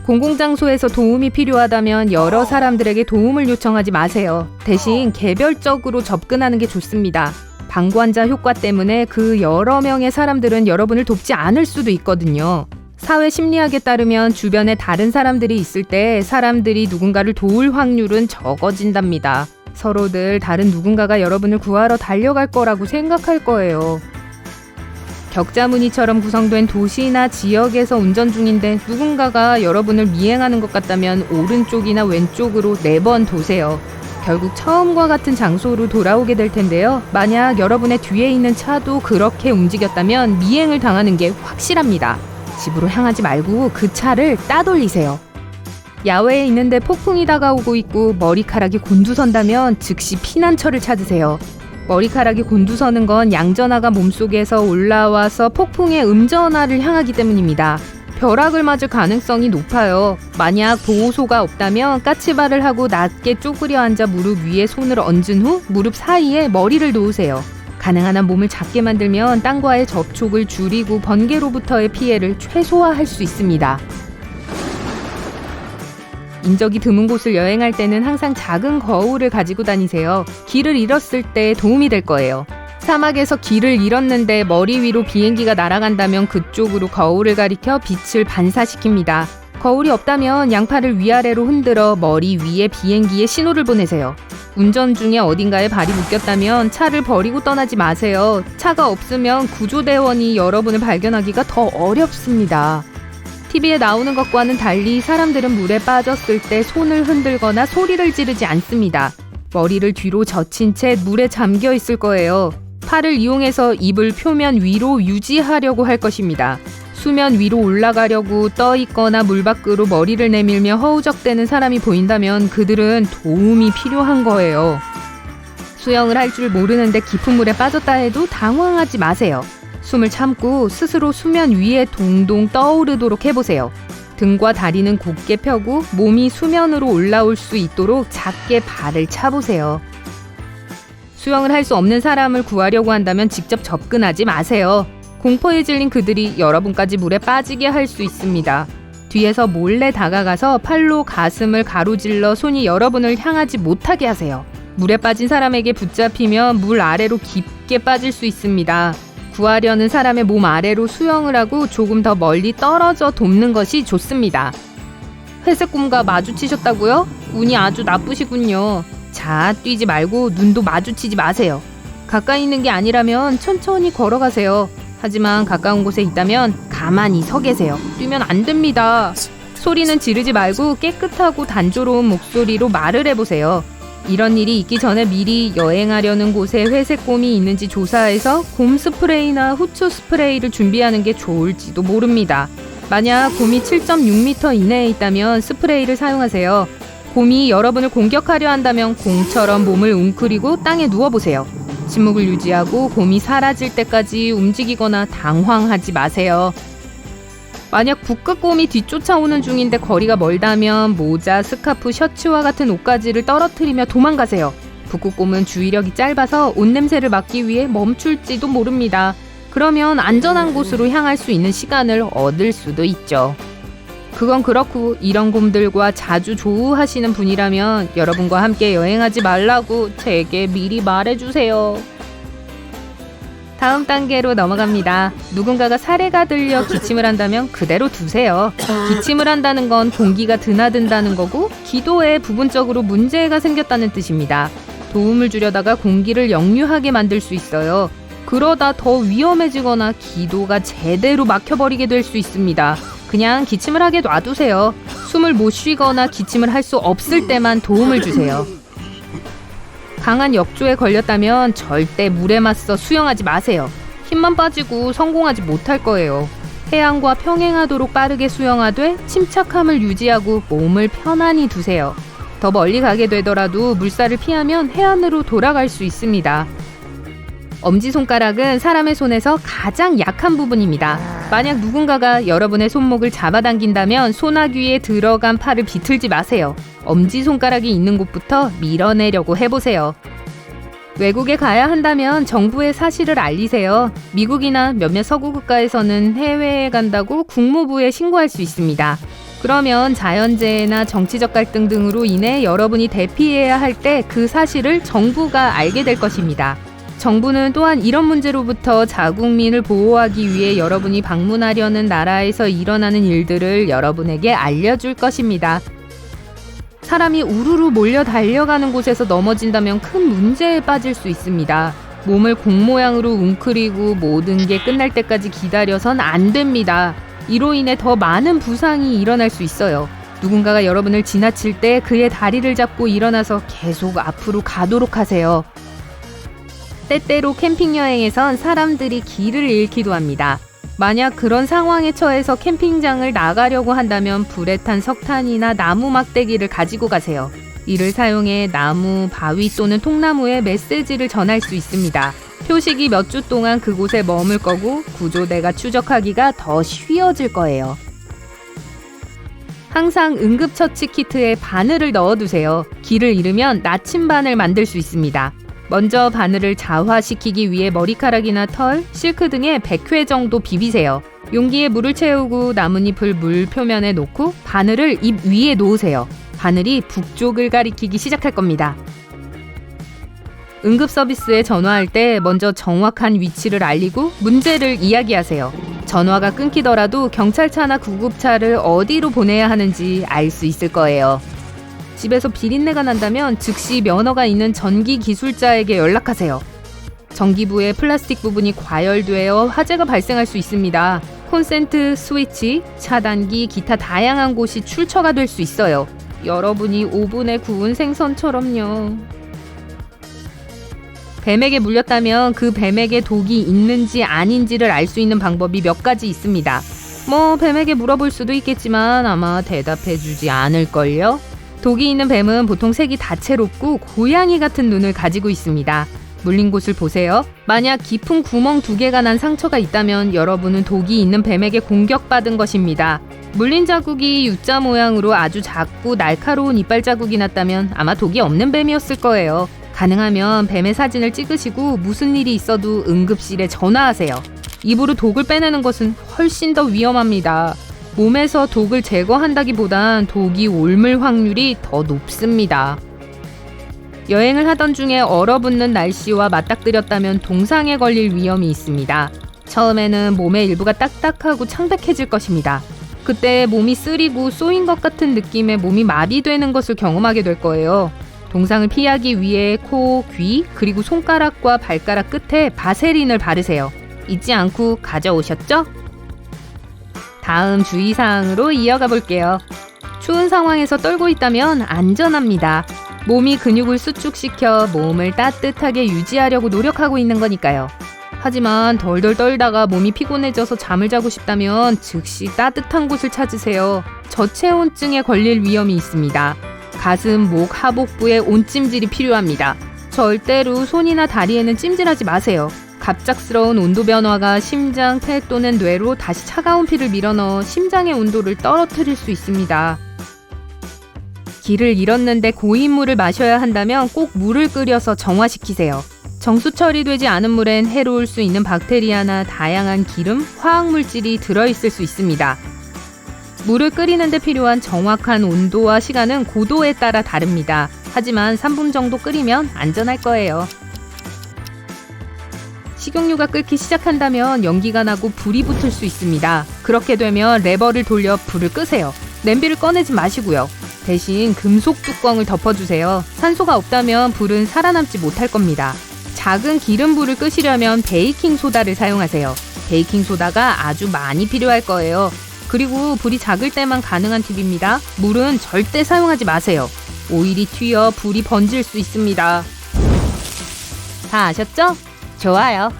공공장소에서 도움이 필요하다면 여러 사람들에게 도움을 요청하지 마세요. 대신 개별적으로 접근하는 게 좋습니다. 방관자 효과 때문에 그 여러 명의 사람들은 여러분을 돕지 않을 수도 있거든요. 사회 심리학에 따르면 주변에 다른 사람들이 있을 때 사람들이 누군가를 도울 확률은 적어진답니다. 서로들 다른 누군가가 여러분을 구하러 달려갈 거라고 생각할 거예요. 격자무늬처럼 구성된 도시나 지역에서 운전 중인데 누군가가 여러분을 미행하는 것 같다면 오른쪽이나 왼쪽으로 4번 도세요. 결국 처음과 같은 장소로 돌아오게 될 텐데요. 만약 여러분의 뒤에 있는 차도 그렇게 움직였다면 미행을 당하는 게 확실합니다. 집으로 향하지 말고 그 차를 따돌리세요. 야외에 있는데 폭풍이 다가오고 있고 머리카락이 곤두선다면 즉시 피난처를 찾으세요. 머리카락이 곤두서는 건 양전하가 몸속에서 올라와서 폭풍의 음전하를 향하기 때문입니다. 벼락을 맞을 가능성이 높아요. 만약 보호소가 없다면 까치발을 하고 낮게 쪼그려 앉아 무릎 위에 손을 얹은 후 무릎 사이에 머리를 놓으세요. 가능한 한 몸을 작게 만들면 땅과의 접촉을 줄이고 번개로부터의 피해를 최소화할 수 있습니다. 인적이 드문 곳을 여행할 때는 항상 작은 거울을 가지고 다니세요. 길을 잃었을 때 도움이 될 거예요. 사막에서 길을 잃었는데 머리 위로 비행기가 날아간다면 그쪽으로 거울을 가리켜 빛을 반사시킵니다. 거울이 없다면 양팔을 위아래로 흔들어 머리 위에 비행기에 신호를 보내세요. 운전 중에 어딘가에 발이 묶였다면 차를 버리고 떠나지 마세요. 차가 없으면 구조대원이 여러분을 발견하기가 더 어렵습니다. TV에 나오는 것과는 달리 사람들은 물에 빠졌을 때 손을 흔들거나 소리를 지르지 않습니다. 머리를 뒤로 젖힌 채 물에 잠겨 있을 거예요. 팔을 이용해서 입을 표면 위로 유지하려고 할 것입니다. 수면 위로 올라가려고 떠 있거나 물 밖으로 머리를 내밀며 허우적대는 사람이 보인다면 그들은 도움이 필요한 거예요. 수영을 할 줄 모르는데 깊은 물에 빠졌다 해도 당황하지 마세요. 숨을 참고 스스로 수면 위에 동동 떠오르도록 해보세요. 등과 다리는 곧게 펴고 몸이 수면으로 올라올 수 있도록 작게 발을 차보세요. 수영을 할 수 없는 사람을 구하려고 한다면 직접 접근하지 마세요. 공포에 질린 그들이 여러분까지 물에 빠지게 할 수 있습니다. 뒤에서 몰래 다가가서 팔로 가슴을 가로질러 손이 여러분을 향하지 못하게 하세요. 물에 빠진 사람에게 붙잡히면 물 아래로 깊게 빠질 수 있습니다. 구하려는 사람의 몸 아래로 수영을 하고 조금 더 멀리 떨어져 돕는 것이 좋습니다. 회색 곰과 마주치셨다고요? 운이 아주 나쁘시군요. 자, 뛰지 말고 눈도 마주치지 마세요. 가까이 있는 게 아니라면 천천히 걸어가세요. 하지만 가까운 곳에 있다면 가만히 서 계세요. 뛰면 안 됩니다. 소리는 지르지 말고 깨끗하고 단조로운 목소리로 말을 해보세요. 이런 일이 있기 전에 미리 여행하려는 곳에 회색 곰이 있는지 조사해서 곰 스프레이나 후추 스프레이를 준비하는 게 좋을지도 모릅니다. 만약 곰이 7.6m 이내에 있다면 스프레이를 사용하세요. 곰이 여러분을 공격하려 한다면 공처럼 몸을 웅크리고 땅에 누워보세요. 침묵을 유지하고 곰이 사라질 때까지 움직이거나 당황하지 마세요. 만약 북극곰이 뒤쫓아오는 중인데 거리가 멀다면 모자, 스카프, 셔츠와 같은 옷가지를 떨어뜨리며 도망가세요. 북극곰은 주의력이 짧아서 옷냄새를 막기 위해 멈출지도 모릅니다. 그러면 안전한 곳으로 향할 수 있는 시간을 얻을 수도 있죠. 그건 그렇고 이런 곰들과 자주 조우하시는 분이라면 여러분과 함께 여행하지 말라고 제게 미리 말해주세요. 다음 단계로 넘어갑니다. 누군가가 사례가 들려 기침을 한다면 그대로 두세요. 기침을 한다는 건 공기가 드나든다는 거고 기도에 부분적으로 문제가 생겼다는 뜻입니다. 도움을 주려다가 공기를 역류하게 만들 수 있어요. 그러다 더 위험해지거나 기도가 제대로 막혀버리게 될 수 있습니다. 그냥 기침을 하게 놔두세요. 숨을 못 쉬거나 기침을 할 수 없을 때만 도움을 주세요. 강한 역조에 걸렸다면 절대 물에 맞서 수영하지 마세요. 힘만 빠지고 성공하지 못할 거예요. 해안과 평행하도록 빠르게 수영하되 침착함을 유지하고 몸을 편안히 두세요. 더 멀리 가게 되더라도 물살을 피하면 해안으로 돌아갈 수 있습니다. 엄지손가락은 사람의 손에서 가장 약한 부분입니다. 만약 누군가가 여러분의 손목을 잡아당긴다면 소나귀에 들어간 팔을 비틀지 마세요. 엄지손가락이 있는 곳부터 밀어내려고 해보세요. 외국에 가야 한다면 정부에 사실을 알리세요. 미국이나 몇몇 서구 국가에서는 해외에 간다고 국무부에 신고할 수 있습니다. 그러면 자연재해나 정치적 갈등 등으로 인해 여러분이 대피해야 할 때 그 사실을 정부가 알게 될 것입니다. 정부는 또한 이런 문제로부터 자국민을 보호하기 위해 여러분이 방문하려는 나라에서 일어나는 일들을 여러분에게 알려줄 것입니다. 사람이 우르르 몰려 달려가는 곳에서 넘어진다면 큰 문제에 빠질 수 있습니다. 몸을 공 모양으로 웅크리고 모든 게 끝날 때까지 기다려선 안 됩니다. 이로 인해 더 많은 부상이 일어날 수 있어요. 누군가가 여러분을 지나칠 때 그의 다리를 잡고 일어나서 계속 앞으로 가도록 하세요. 때때로 캠핑 여행에선 사람들이 길을 잃기도 합니다. 만약 그런 상황에 처해서 캠핑장을 나가려고 한다면 불에 탄 석탄이나 나무 막대기를 가지고 가세요. 이를 사용해 나무, 바위 또는 통나무에 메시지를 전할 수 있습니다. 표식이 몇 주 동안 그곳에 머물 거고 구조대가 추적하기가 더 쉬워질 거예요. 항상 응급처치 키트에 바늘을 넣어두세요. 길을 잃으면 나침반을 만들 수 있습니다. 먼저 바늘을 자화시키기 위해 머리카락이나 털, 실크 등에 100회 정도 비비세요. 용기에 물을 채우고 나뭇잎을 물 표면에 놓고 바늘을 입 위에 놓으세요. 바늘이 북쪽을 가리키기 시작할 겁니다. 응급서비스에 전화할 때 먼저 정확한 위치를 알리고 문제를 이야기하세요. 전화가 끊기더라도 경찰차나 구급차를 어디로 보내야 하는지 알 수 있을 거예요. 집에서 비린내가 난다면 즉시 면허가 있는 전기 기술자에게 연락하세요. 전기부의 플라스틱 부분이 과열되어 화재가 발생할 수 있습니다. 콘센트, 스위치, 차단기, 기타 다양한 곳이 출처가 될 수 있어요. 여러분이 오븐에 구운 생선처럼요. 뱀에게 물렸다면 그 뱀에게 독이 있는지 아닌지를 알 수 있는 방법이 몇 가지 있습니다. 뱀에게 물어볼 수도 있겠지만 아마 대답해주지 않을걸요? 독이 있는 뱀은 보통 색이 다채롭고 고양이 같은 눈을 가지고 있습니다. 물린 곳을 보세요. 만약 깊은 구멍 2개가 난 상처가 있다면 여러분은 독이 있는 뱀에게 공격받은 것입니다. 물린 자국이 U자 모양으로 아주 작고 날카로운 이빨 자국이 났다면 아마 독이 없는 뱀이었을 거예요. 가능하면 뱀의 사진을 찍으시고 무슨 일이 있어도 응급실에 전화하세요. 입으로 독을 빼내는 것은 훨씬 더 위험합니다. 몸에서 독을 제거한다기보단 독이 옮을 확률이 더 높습니다. 여행을 하던 중에 얼어붙는 날씨와 맞닥뜨렸다면 동상에 걸릴 위험이 있습니다. 처음에는 몸의 일부가 딱딱하고 창백해질 것입니다. 그때 몸이 쓰리고 쏘인 것 같은 느낌에 몸이 마비되는 것을 경험하게 될 거예요. 동상을 피하기 위해 코, 귀, 그리고 손가락과 발가락 끝에 바세린을 바르세요. 잊지 않고 가져오셨죠? 다음 주의사항으로 이어가 볼게요. 추운 상황에서 떨고 있다면 안전합니다. 몸이 근육을 수축시켜 몸을 따뜻하게 유지하려고 노력하고 있는 거니까요. 하지만 덜덜 떨다가 몸이 피곤해져서 잠을 자고 싶다면 즉시 따뜻한 곳을 찾으세요. 저체온증에 걸릴 위험이 있습니다. 가슴, 목, 하복부에 온찜질이 필요합니다. 절대로 손이나 다리에는 찜질하지 마세요. 갑작스러운 온도 변화가 심장, 폐 또는 뇌로 다시 차가운 피를 밀어넣어 심장의 온도를 떨어뜨릴 수 있습니다. 길을 잃었는데 고인물을 마셔야 한다면 꼭 물을 끓여서 정화시키세요. 정수 처리되지 않은 물엔 해로울 수 있는 박테리아나 다양한 기름, 화학물질이 들어있을 수 있습니다. 물을 끓이는 데 필요한 정확한 온도와 시간은 고도에 따라 다릅니다. 하지만 3분 정도 끓이면 안전할 거예요. 식용유가 끓기 시작한다면 연기가 나고 불이 붙을 수 있습니다. 그렇게 되면 레버를 돌려 불을 끄세요. 냄비를 꺼내지 마시고요. 대신 금속 뚜껑을 덮어주세요. 산소가 없다면 불은 살아남지 못할 겁니다. 작은 기름불을 끄시려면 베이킹소다를 사용하세요. 베이킹소다가 아주 많이 필요할 거예요. 그리고 불이 작을 때만 가능한 팁입니다. 물은 절대 사용하지 마세요. 오일이 튀어 불이 번질 수 있습니다. 다 아셨죠? 좋아요.